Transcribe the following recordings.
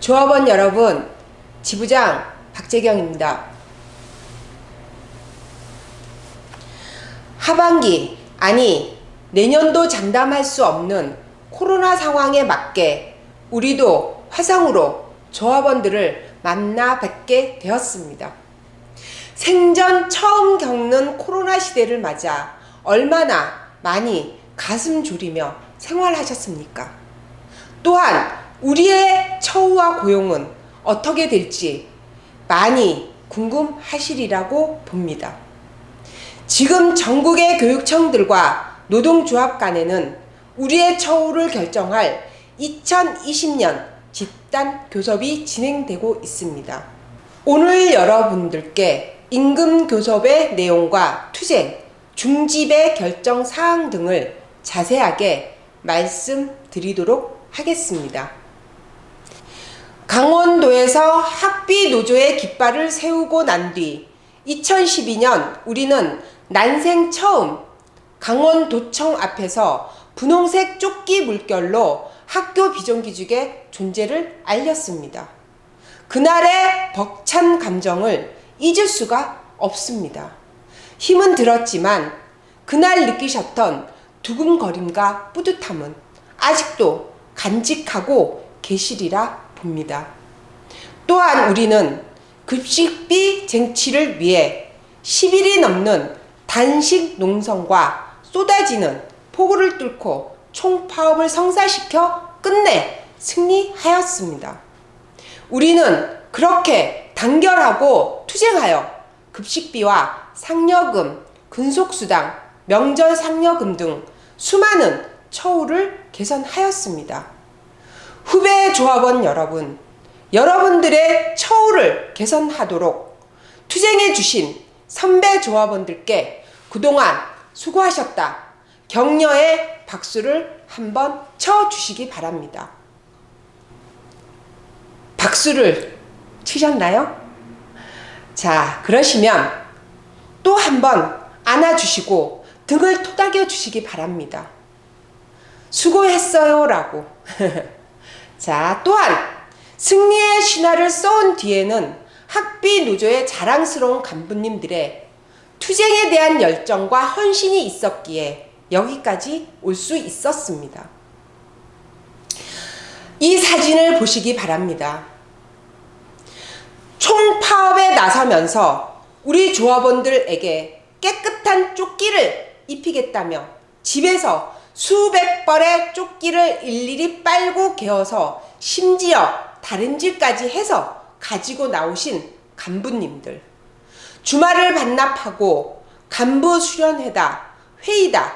조합원 여러분, 지부장 박재경입니다. 하반기, 아니 내년도 장담할 수 없는 코로나 상황에 맞게 우리도 화상으로 조합원들을 만나 뵙게 되었습니다. 생전 처음 겪는 코로나 시대를 맞아 얼마나 많이 가슴 졸이며 생활하셨습니까? 또한 우리의 처우와 고용은 어떻게 될지 많이 궁금하시리라고 봅니다. 지금 전국의 교육청들과 노동조합 간에는 우리의 처우를 결정할 2020년 집단 교섭이 진행되고 있습니다. 오늘 여러분들께 임금 교섭의 내용과 투쟁, 중집의 결정 사항 등을 자세하게 말씀드리도록 하겠습니다. 강원도에서 학비 노조의 깃발을 세우고 난 뒤 2012년 우리는 난생 처음 강원도청 앞에서 분홍색 조끼 물결로 학교 비정규직의 존재를 알렸습니다. 그날의 벅찬 감정을 잊을 수가 없습니다. 힘은 들었지만 그날 느끼셨던 두근거림과 뿌듯함은 아직도 간직하고 계시리라 봅니다. 또한 우리는 급식비 쟁취를 위해 10일이 넘는 단식 농성과 쏟아지는 폭우를 뚫고 총파업을 성사시켜 끝내 승리하였습니다. 우리는 그렇게 단결하고 투쟁하여 급식비와 상여금, 근속수당, 명절 상여금 등 수많은 처우를 개선하였습니다. 후배 조합원 여러분, 여러분들의 처우를 개선하도록 투쟁해 주신 선배 조합원들께 그동안 수고하셨다. 격려의 박수를 한번 쳐주시기 바랍니다. 박수를 치셨나요? 자, 그러시면 또 한번 안아주시고 등을 토닥여 주시기 바랍니다. 수고했어요 라고. 자, 또한 승리의 신화를 써온 뒤에는 학비 노조의 자랑스러운 간부님들의 투쟁에 대한 열정과 헌신이 있었기에 여기까지 올 수 있었습니다. 이 사진을 보시기 바랍니다. 총파업에 나서면서 우리 조합원들에게 깨끗한 조끼를 입히겠다며 집에서 수백 벌의 조끼를 일일이 빨고 개어서 심지어 다림질까지 해서 가지고 나오신 간부님들, 주말을 반납하고 간부 수련회다, 회의다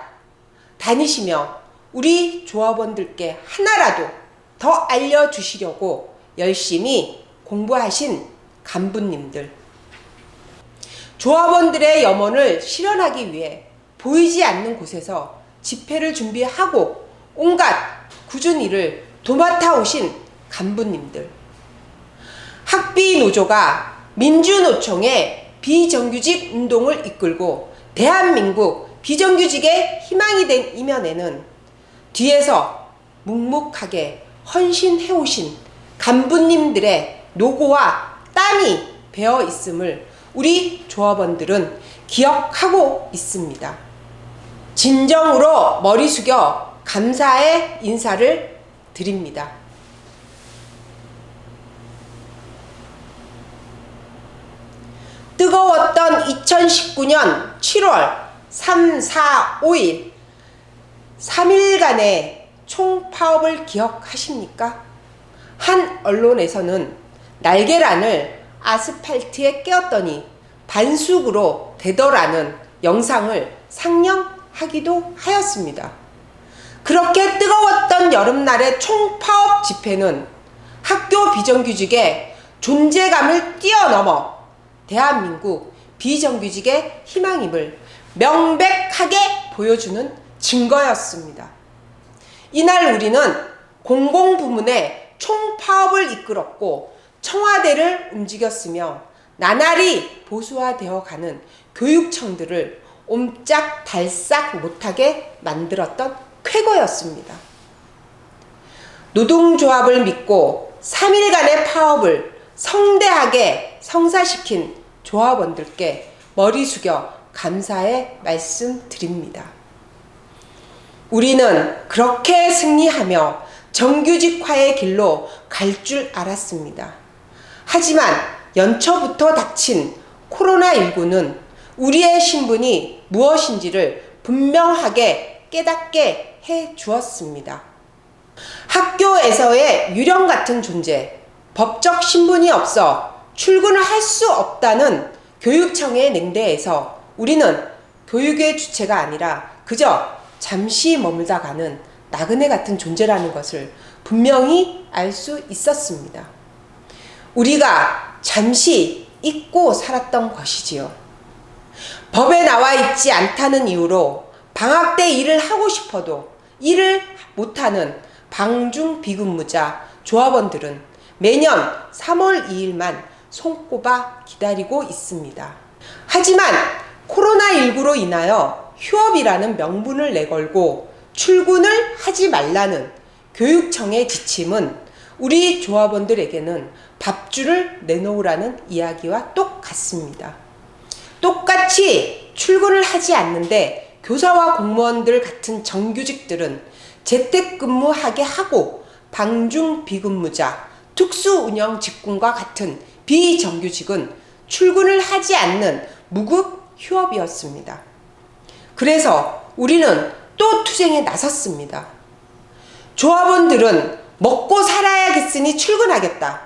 다니시며 우리 조합원들께 하나라도 더 알려주시려고 열심히 공부하신 간부님들, 조합원들의 염원을 실현하기 위해 보이지 않는 곳에서 집회를 준비하고 온갖 굳은 일을 도맡아 오신 간부님들, 학비 노조가 민주노총의 비정규직 운동을 이끌고 대한민국 비정규직의 희망이 된 이면에는 뒤에서 묵묵하게 헌신해오신 간부님들의 노고와 땀이 배어 있음을 우리 조합원들은 기억하고 있습니다. 진정으로 머리 숙여 감사의 인사를 드립니다. 뜨거웠던 2019년 7월 3, 4, 5일 3일간의 총파업을 기억하십니까? 한 언론에서는 날계란을 아스팔트에 깨었더니 반숙으로 되더라는 영상을 상영하기도 하였습니다. 그렇게 뜨거웠던 여름날의 총파업 집회는 학교 비정규직의 존재감을 뛰어넘어 대한민국 비정규직의 희망임을 명백하게 보여주는 증거였습니다. 이날 우리는 공공부문의 총파업을 이끌었고 청와대를 움직였으며 나날이 보수화되어가는 교육청들을 옴짝달싹 못하게 만들었던 쾌거였습니다. 노동조합을 믿고 3일간의 파업을 성대하게 성사시킨 조합원들께 머리 숙여 감사의 말씀 드립니다. 우리는 그렇게 승리하며 정규직화의 길로 갈 줄 알았습니다. 하지만 연초부터 닥친 코로나19는 우리의 신분이 무엇인지를 분명하게 깨닫게 해 주었습니다. 학교에서의 유령 같은 존재, 법적 신분이 없어 출근을 할 수 없다는 교육청의 냉대에서 우리는 교육의 주체가 아니라 그저 잠시 머물다 가는 나그네 같은 존재라는 것을 분명히 알 수 있었습니다. 우리가 잠시 잊고 살았던 것이지요. 법에 나와 있지 않다는 이유로 방학 때 일을 하고 싶어도 일을 못하는 방중 비근무자 조합원들은 매년 3월 2일만 손꼽아 기다리고 있습니다. 하지만 코로나19로 인하여 휴업이라는 명분을 내걸고 출근을 하지 말라는 교육청의 지침은 우리 조합원들에게는 밥줄을 내놓으라는 이야기와 똑같습니다. 똑같이 출근을 하지 않는데 교사와 공무원들 같은 정규직들은 재택근무하게 하고 방중 비근무자, 특수운영 직군과 같은 비정규직은 출근을 하지 않는 무급 휴업이었습니다. 그래서 우리는 또 투쟁에 나섰습니다. 조합원들은 먹고 살아야겠으니 출근하겠다.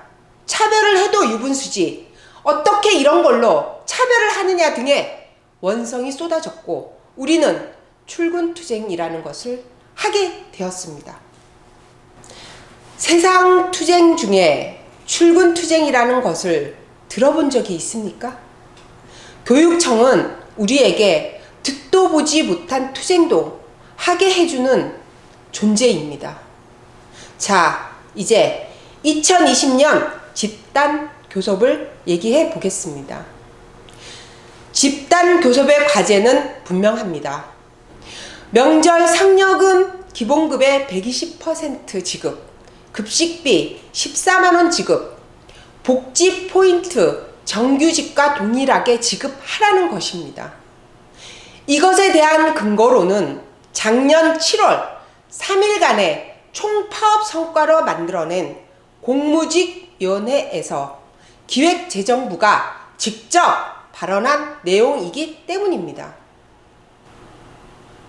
차별을 해도 유분수지. 어떻게 이런 걸로 차별을 하느냐 등의 원성이 쏟아졌고 우리는 출근 투쟁이라는 것을 하게 되었습니다. 세상 투쟁 중에 출근 투쟁이라는 것을 들어본 적이 있습니까? 교육청은 우리에게 듣도 보지 못한 투쟁도 하게 해주는 존재입니다. 자, 이제 2020년 집단 교섭을 얘기해 보겠습니다. 집단 교섭의 과제는 분명합니다. 명절 상여금 기본급의 120% 지급, 급식비 14만원 지급, 복지 포인트 정규직과 동일하게 지급하라는 것입니다. 이것에 대한 근거로는 작년 7월 3일간의 총파업 성과로 만들어낸 공무직위원회에서 기획재정부가 직접 발언한 내용이기 때문입니다.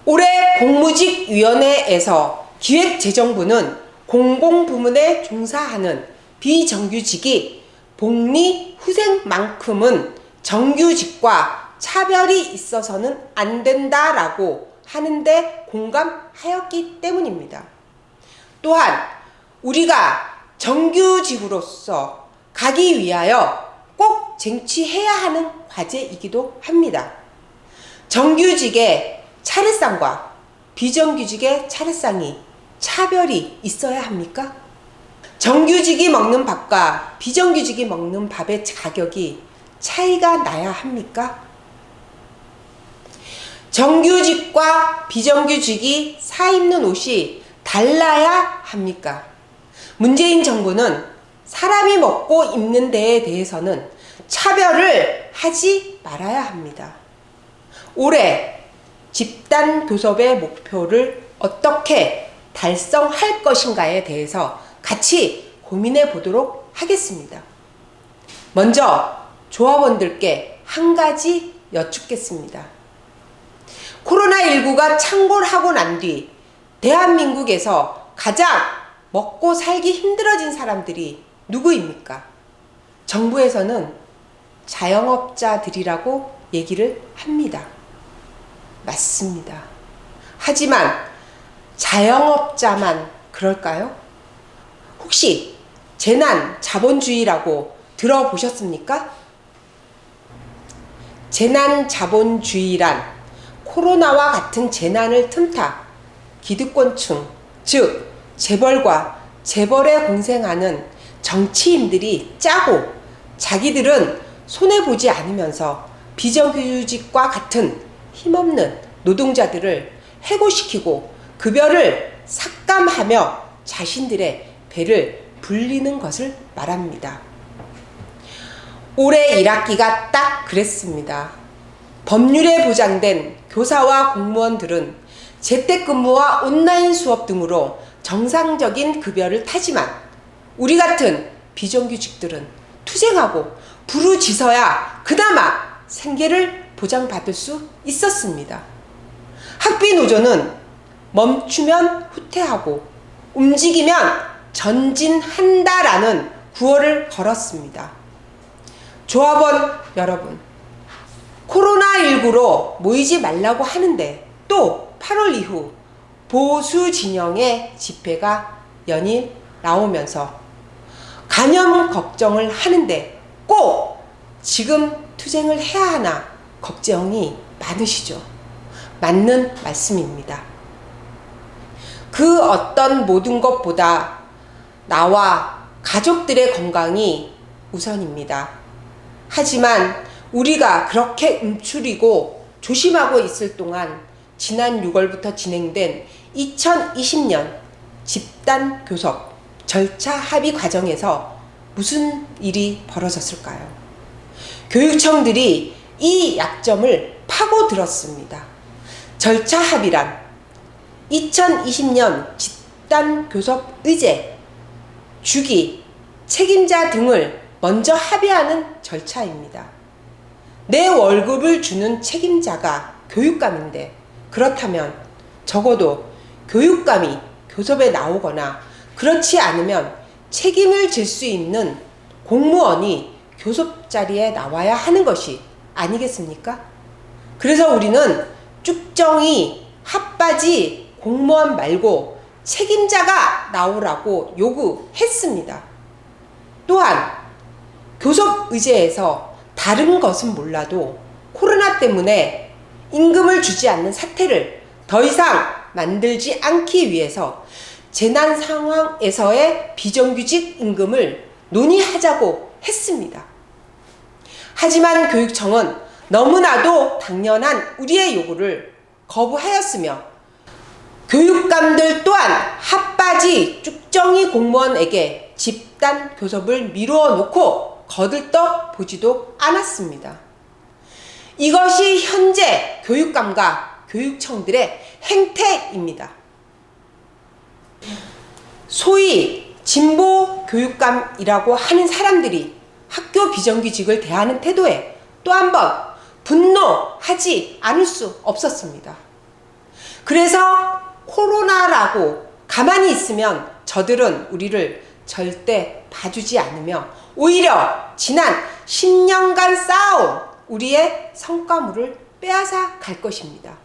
올해 공무직위원회에서 기획재정부는 공공부문에 종사하는 비정규직이 복리후생만큼은 정규직과 차별이 있어서는 안 된다라고 하는데 공감하였기 때문입니다. 또한 우리가 정규직으로서 가기 위하여 꼭 쟁취해야 하는 과제이기도 합니다. 정규직의 차례상과 비정규직의 차례상이 차별이 있어야 합니까? 정규직이 먹는 밥과 비정규직이 먹는 밥의 가격이 차이가 나야 합니까? 정규직과 비정규직이 사 입는 옷이 달라야 합니까? 문재인 정부는 사람이 먹고 입는 데에 대해서는 차별을 하지 말아야 합니다. 올해 집단 교섭의 목표를 어떻게 달성할 것인가에 대해서 같이 고민해 보도록 하겠습니다. 먼저 조합원들께 한 가지 여쭙겠습니다. 코로나19가 창궐하고 난 뒤 대한민국에서 가장 먹고 살기 힘들어진 사람들이 누구입니까? 정부에서는 자영업자들이라고 얘기를 합니다. 맞습니다. 하지만 자영업자만 그럴까요? 혹시 재난 자본주의라고 들어보셨습니까? 재난 자본주의란 코로나와 같은 재난을 틈타 기득권층, 즉 재벌과 재벌에 공생하는 정치인들이 짜고 자기들은 손해보지 않으면서 비정규직과 같은 힘없는 노동자들을 해고시키고 급여를 삭감하며 자신들의 배를 불리는 것을 말합니다. 올해 1학기가 딱 그랬습니다. 법률에 보장된 교사와 공무원들은 재택근무와 온라인 수업 등으로 정상적인 급여를 타지만 우리 같은 비정규직들은 투쟁하고 부르짖어야 그나마 생계를 보장받을 수 있었습니다. 학비 노조는 멈추면 후퇴하고 움직이면 전진한다라는 구호를 걸었습니다. 조합원 여러분, 코로나19로 모이지 말라고 하는데 또 8월 이후 보수 진영의 집회가 연일 나오면서 감염 걱정을 하는데 꼭 지금 투쟁을 해야 하나 걱정이 많으시죠? 맞는 말씀입니다. 그 어떤 모든 것보다 나와 가족들의 건강이 우선입니다. 하지만 우리가 그렇게 움츠리고 조심하고 있을 동안 지난 6월부터 진행된 2020년 집단 교섭 절차 합의 과정에서 무슨 일이 벌어졌을까요? 교육청들이 이 약점을 파고들었습니다. 절차 합의란 2020년 집단 교섭 의제, 주기, 책임자 등을 먼저 합의하는 절차입니다. 내 월급을 주는 책임자가 교육감인데 그렇다면 적어도 교육감이 교섭에 나오거나 그렇지 않으면 책임을 질 수 있는 공무원이 교섭 자리에 나와야 하는 것이 아니겠습니까? 그래서 우리는 쭉정이 핫바지 공무원 말고 책임자가 나오라고 요구했습니다. 또한 교섭 의제에서 다른 것은 몰라도 코로나 때문에 임금을 주지 않는 사태를 더 이상 만들지 않기 위해서 재난 상황에서의 비정규직 임금을 논의하자고 했습니다. 하지만 교육청은 너무나도 당연한 우리의 요구를 거부하였으며 교육감들 또한 핫바지 쭉정이 공무원에게 집단 교섭을 미루어 놓고 거들떠 보지도 않았습니다. 이것이 현재 교육감과 교육청들의 행태입니다. 소위 진보 교육감이라고 하는 사람들이 학교 비정규직을 대하는 태도에 또 한 번 분노하지 않을 수 없었습니다. 그래서 코로나라고 가만히 있으면 저들은 우리를 절대 봐주지 않으며 오히려 지난 10년간 쌓아온 우리의 성과물을 빼앗아 갈 것입니다.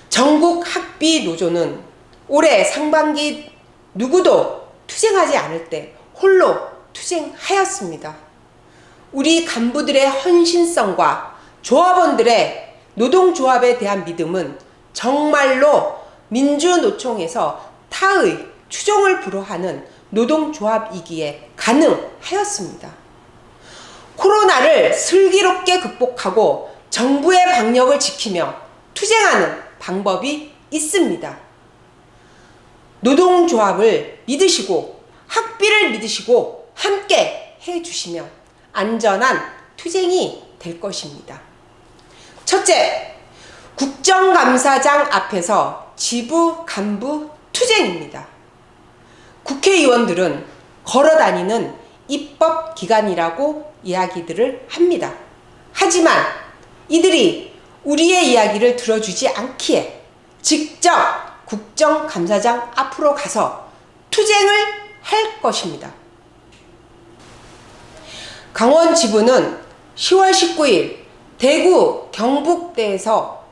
전국 학비 노조는 올해 상반기 누구도 투쟁하지 않을 때 홀로 투쟁하였습니다. 우리 간부들의 헌신성과 조합원들의 노동조합에 대한 믿음은 정말로 민주노총에서 타의 추종을 불허하는 노동조합이기에 가능하였습니다. 코로나를 슬기롭게 극복하고 정부의 방역을 지키며 투쟁하는 방법이 있습니다. 노동조합을 믿으시고 학비를 믿으시고 함께 해주시면 안전한 투쟁이 될 것입니다. 첫째, 국정감사장 앞에서 지부 간부 투쟁입니다. 국회의원들은 걸어다니는 입법기관이라고 이야기들을 합니다. 하지만 이들이 우리의 이야기를 들어주지 않기에 직접 국정감사장 앞으로 가서 투쟁을 할 것입니다. 강원 지부는 10월 19일 대구 경북대에서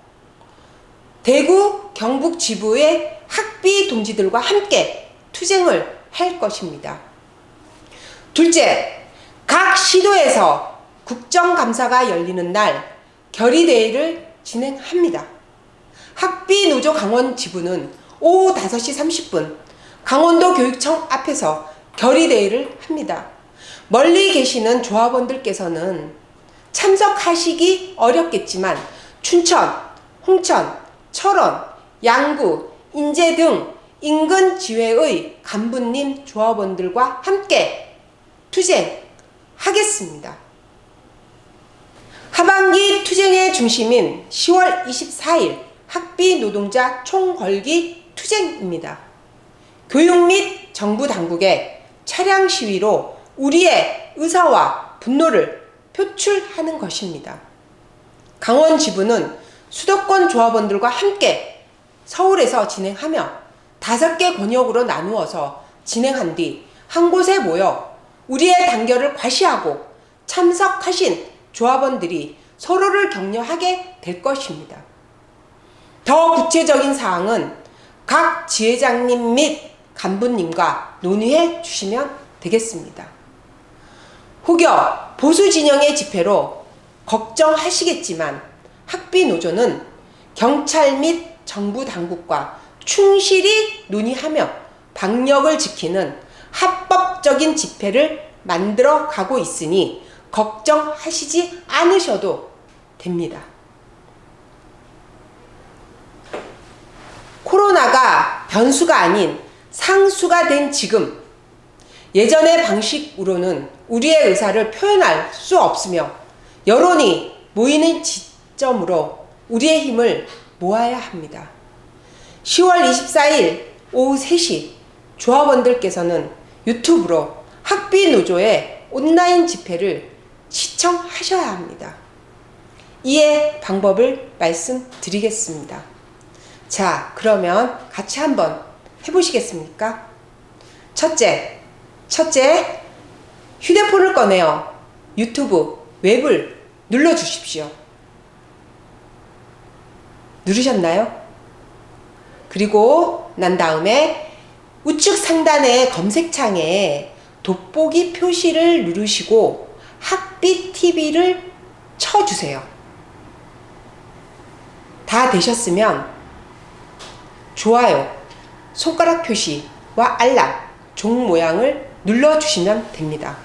대구 경북 지부의 학비 동지들과 함께 투쟁을 할 것입니다. 둘째, 각 시도에서 국정감사가 열리는 날 결의대회를 진행합니다. 학비노조 강원 지부는 오후 5시 30분 강원도 교육청 앞에서 결의대회를 합니다. 멀리 계시는 조합원들께서는 참석하시기 어렵겠지만 춘천, 홍천, 철원, 양구, 인제 등 인근 지회의 간부님 조합원들과 함께 투쟁하겠습니다. 하반기 투쟁의 중심인 10월 24일 학비 노동자 총걸기 투쟁입니다. 교육 및 정부 당국의 차량 시위로 우리의 의사와 분노를 표출하는 것입니다. 강원 지부는 수도권 조합원들과 함께 서울에서 진행하며 5개 권역으로 나누어서 진행한 뒤 한 곳에 모여 우리의 단결을 과시하고 참석하신 조합원들이 서로를 격려하게 될 것입니다. 더 구체적인 사항은 각 지회장님 및 간부님과 논의해 주시면 되겠습니다. 혹여 보수 진영의 집회로 걱정하시겠지만 학비노조는 경찰 및 정부 당국과 충실히 논의하며 방역을 지키는 합법적인 집회를 만들어 가고 있으니 걱정하시지 않으셔도 됩니다. 코로나가 변수가 아닌 상수가 된 지금, 예전의 방식으로는 우리의 의사를 표현할 수 없으며 여론이 모이는 지점으로 우리의 힘을 모아야 합니다. 10월 24일 오후 3시 조합원들께서는 유튜브로 학비노조의 온라인 집회를 시청하셔야 합니다. 이에 방법을 말씀드리겠습니다. 자, 그러면 같이 한번 해보시겠습니까? 첫째, 휴대폰을 꺼내어 유튜브 웹을 눌러주십시오. 누르셨나요? 그리고 난 다음에 우측 상단의 검색창에 돋보기 표시를 누르시고 학비TV를 쳐주세요. 다 되셨으면 좋아요, 손가락 표시와 알람, 종 모양을 눌러주시면 됩니다.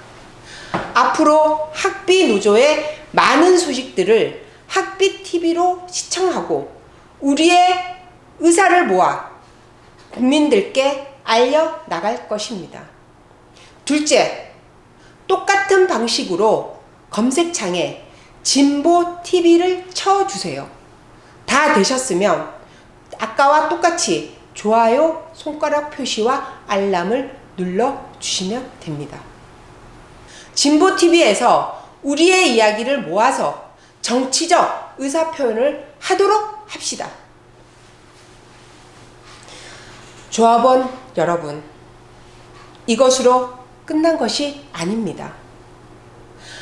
앞으로 학비노조의 많은 소식들을 학비TV로 시청하고 우리의 의사를 모아 국민들께 알려나갈 것입니다. 둘째, 똑같은 방식으로 검색창에 진보TV를 쳐주세요. 다 되셨으면 아까와 똑같이 좋아요, 손가락 표시와 알람을 눌러주시면 됩니다. 진보TV에서 우리의 이야기를 모아서 정치적 의사표현을 하도록 합시다. 조합원 여러분, 이것으로 끝난 것이 아닙니다.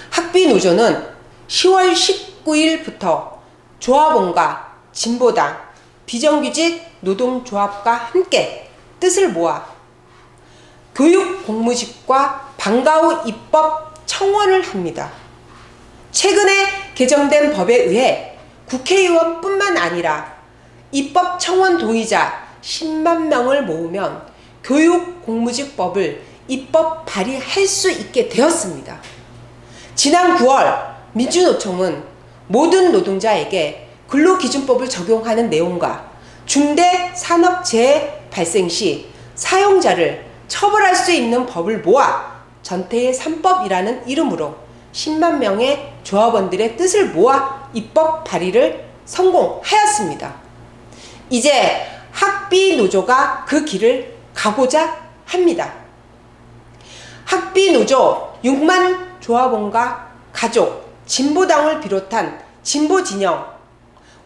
학비노조는 10월 19일부터 조합원과 진보당, 비정규직 노동조합과 함께 뜻을 모아 교육공무직과 방과후 입법 청원을 합니다. 최근에 개정된 법에 의해 국회의원뿐만 아니라 입법 청원 동의자 10만 명을 모으면 교육공무직법을 입법 발의할 수 있게 되었습니다. 지난 9월 민주노총은 모든 노동자에게 근로기준법을 적용하는 내용과 중대산업재해 발생 시 사용자를 처벌할 수 있는 법을 모아 전태일 3법이라는 이름으로 10만 명의 조합원들의 뜻을 모아 입법 발의를 성공하였습니다. 이제 학비노조가 그 길을 가고자 합니다. 학비노조 6만 조합원과 가족, 진보당을 비롯한 진보진영,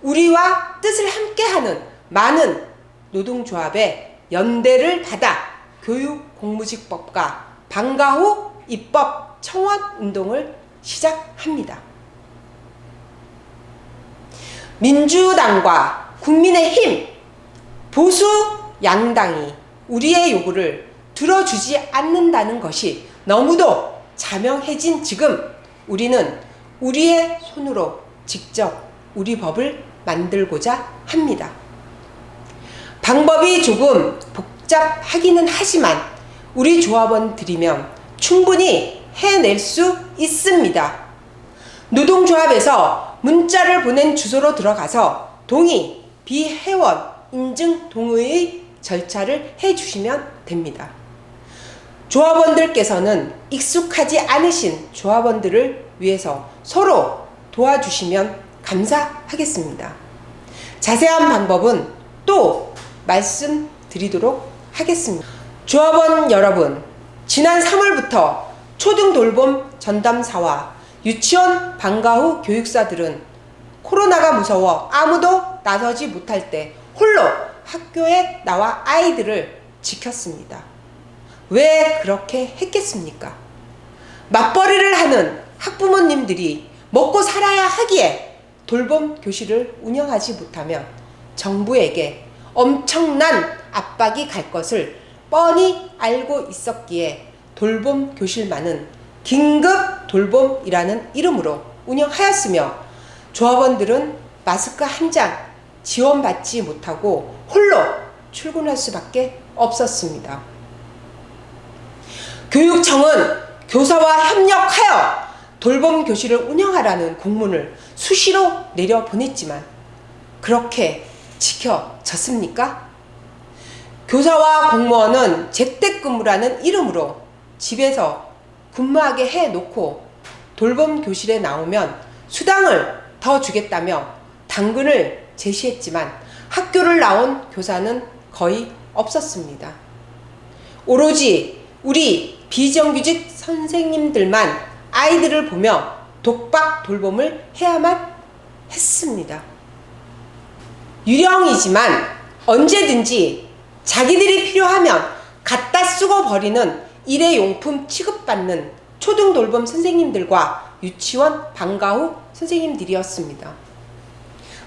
우리와 뜻을 함께하는 많은 노동조합의 연대를 받아 교육공무직법과 방과후 입법 청원운동을 시작합니다. 민주당과 국민의힘, 보수 양당이 우리의 요구를 들어주지 않는다는 것이 너무도 자명해진 지금 우리는 우리의 손으로 직접 우리 법을 만들고자 합니다. 방법이 조금 복잡하기는 하지만 우리 조합원들이면 충분히 해낼 수 있습니다. 노동조합에서 문자를 보낸 주소로 들어가서 동의, 비회원, 인증 동의의 절차를 해주시면 됩니다. 조합원들께서는 익숙하지 않으신 조합원들을 위해서 서로 도와주시면 감사하겠습니다. 자세한 방법은 또 말씀드리도록 하겠습니다. 조합원 여러분, 지난 3월부터 초등돌봄 전담사와 유치원 방과 후 교육사들은 코로나가 무서워 아무도 나서지 못할 때 홀로 학교에 나와 아이들을 지켰습니다. 왜 그렇게 했겠습니까? 맞벌이를 하는 학부모님들이 먹고 살아야 하기에 돌봄 교실을 운영하지 못하면 정부에게 엄청난 압박이 갈 것을 뻔히 알고 있었기에 돌봄 교실만은 긴급 돌봄이라는 이름으로 운영하였으며 조합원들은 마스크 한 장 지원받지 못하고 홀로 출근할 수밖에 없었습니다. 교육청은 교사와 협력하여 돌봄 교실을 운영하라는 공문을 수시로 내려보냈지만 그렇게 지켜졌습니까? 교사와 공무원은 재택근무라는 이름으로 집에서 근무하게 해놓고 돌봄 교실에 나오면 수당을 더 주겠다며 당근을 제시했지만 학교를 나온 교사는 거의 없었습니다. 오로지 우리 비정규직 선생님들만 아이들을 보며 독박 돌봄을 해야만 했습니다. 유령이지만 언제든지 자기들이 필요하면 갖다 쓰고 버리는 일회용품 취급받는 초등돌봄 선생님들과 유치원 방과 후 선생님들이었습니다.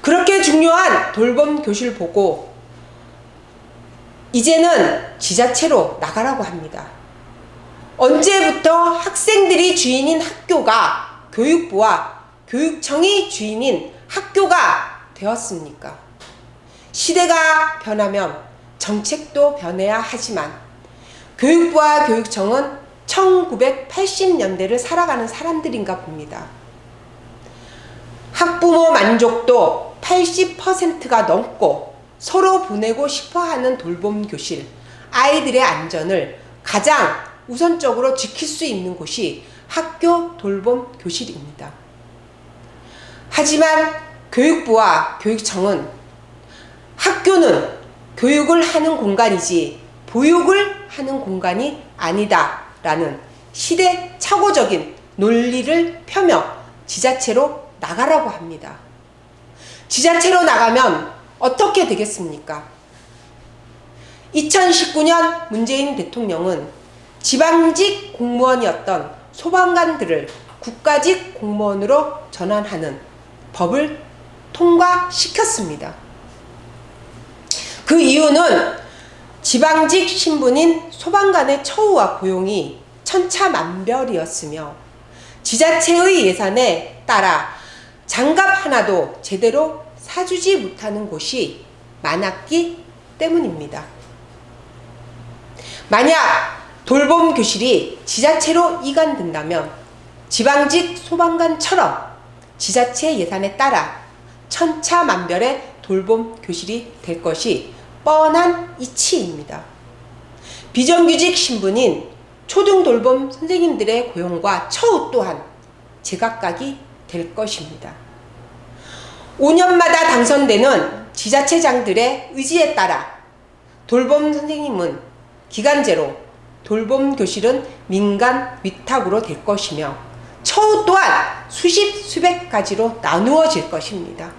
그렇게 중요한 돌봄 교실 보고 이제는 지자체로 나가라고 합니다. 언제부터 학생들이 주인인 학교가 교육부와 교육청이 주인인 학교가 되었습니까? 시대가 변하면 정책도 변해야 하지만 교육부와 교육청은 1980년대를 살아가는 사람들인가 봅니다. 학부모 만족도 80%가 넘고 서로 보내고 싶어하는 돌봄 교실, 아이들의 안전을 가장 우선적으로 지킬 수 있는 곳이 학교 돌봄 교실입니다. 하지만 교육부와 교육청은 학교는 교육을 하는 공간이지 보육을 하는 공간이 아니다 라는 시대착오적인 논리를 펴며 지자체로 나가라고 합니다. 지자체로 나가면 어떻게 되겠습니까? 2019년 문재인 대통령은 지방직 공무원이었던 소방관들을 국가직 공무원으로 전환하는 법을 통과시켰습니다. 그 이유는 지방직 신분인 소방관의 처우와 고용이 천차만별이었으며 지자체의 예산에 따라 장갑 하나도 제대로 사주지 못하는 곳이 많았기 때문입니다. 만약 돌봄 교실이 지자체로 이관된다면 지방직 소방관처럼 지자체 예산에 따라 천차만별의 돌봄 교실이 될 것이 뻔한 이치입니다. 비정규직 신분인 초등돌봄 선생님들의 고용과 처우 또한 제각각이 될 것입니다. 5년마다 당선되는 지자체장들의 의지에 따라 돌봄 선생님은 기간제로, 돌봄 교실은 민간 위탁으로 될 것이며 처우 또한 수십 가지로 나누어질 것입니다.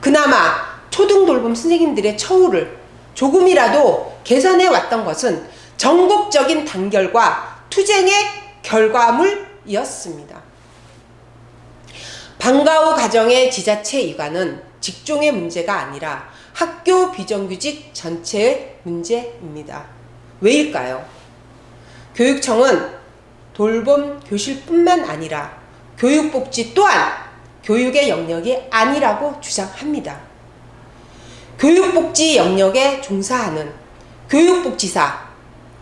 그나마 초등돌봄 선생님들의 처우를 조금이라도 개선해 왔던 것은 전국적인 단결과 투쟁의 결과물이었습니다. 방과 후 가정의 지자체 이관은 직종의 문제가 아니라 학교 비정규직 전체의 문제입니다. 왜일까요? 교육청은 돌봄 교실뿐만 아니라 교육복지 또한 교육의 영역이 아니라고 주장합니다. 교육복지 영역에 종사하는 교육복지사,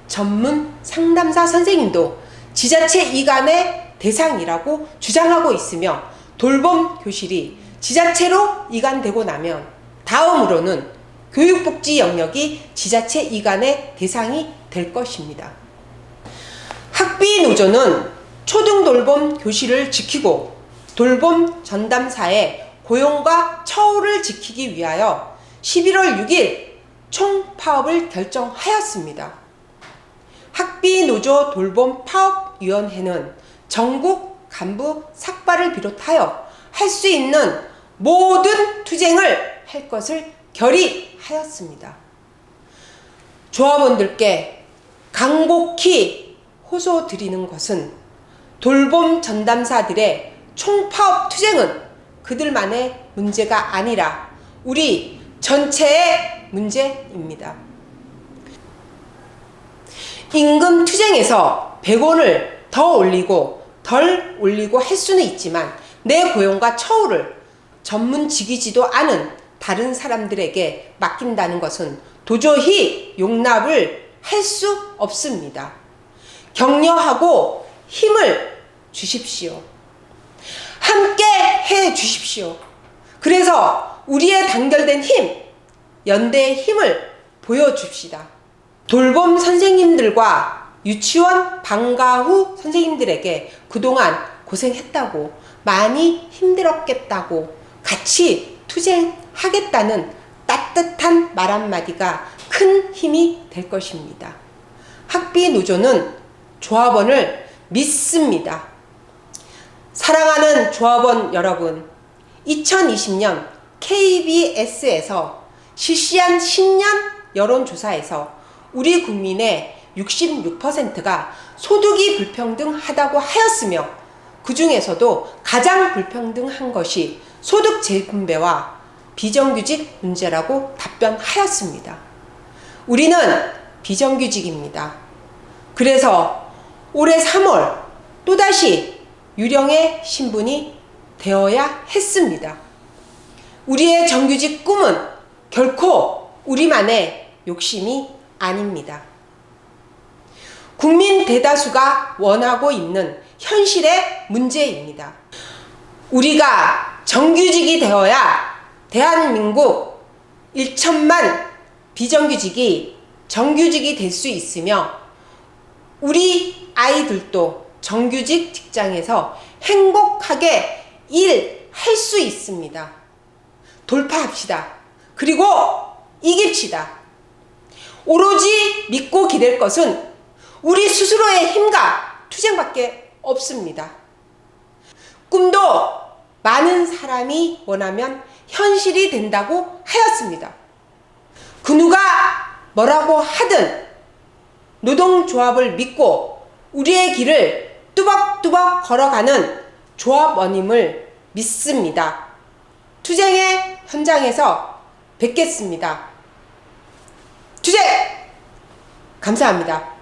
전문 상담사 선생님도 지자체 이관의 대상이라고 주장하고 있으며 돌봄 교실이 지자체로 이관되고 나면 다음으로는 교육복지 영역이 지자체 이관의 대상이 될 것입니다. 학비 노조는 초등 돌봄 교실을 지키고 돌봄 전담사의 고용과 처우를 지키기 위하여 11월 6일 총파업을 결정하였습니다. 학비 노조 돌봄 파업위원회는 전국 간부 삭발을 비롯하여 할 수 있는 모든 투쟁을 할 것을 결의하였습니다. 조합원들께 간곡히 호소드리는 것은 돌봄 전담사들의 총파업 투쟁은 그들만의 문제가 아니라 우리 전체의 문제입니다. 임금 투쟁에서 100원을 더 올리고 덜 올리고 할 수는 있지만 내 고용과 처우를 전문직이지도 않은 다른 사람들에게 맡긴다는 것은 도저히 용납을 할 수 없습니다. 격려하고 힘을 주십시오. 함께 해 주십시오. 그래서 우리의 단결된 힘, 연대의 힘을 보여줍시다. 돌봄 선생님들과 유치원 방과후 선생님들에게 그동안 고생했다고, 많이 힘들었겠다고, 같이 투쟁하겠다는 따뜻한 말 한마디가 큰 힘이 될 것입니다. 학비 노조는 조합원을 믿습니다. 사랑하는 조합원 여러분, 2020년 KBS에서 실시한 신년 여론조사에서 우리 국민의 66%가 소득이 불평등하다고 하였으며 그 중에서도 가장 불평등한 것이 소득 재분배와 비정규직 문제라고 답변하였습니다. 우리는 비정규직입니다. 그래서 올해 3월 또다시 유령의 신분이 되어야 했습니다. 우리의 정규직 꿈은 결코 우리만의 욕심이 아닙니다. 국민 대다수가 원하고 있는 현실의 문제입니다. 우리가 정규직이 되어야 대한민국 1천만 비정규직이 정규직이 될 수 있으며 우리 아이들도 정규직 직장에서 행복하게 일할 수 있습니다. 돌파합시다. 그리고 이깁시다. 오로지 믿고 기댈 것은 우리 스스로의 힘과 투쟁밖에 없습니다. 꿈도 많은 사람이 원하면 현실이 된다고 하였습니다. 그 누가 뭐라고 하든 노동조합을 믿고 우리의 길을 뚜벅뚜벅 걸어가는 조합원임을 믿습니다. 투쟁의 현장에서 뵙겠습니다. 투쟁! 감사합니다.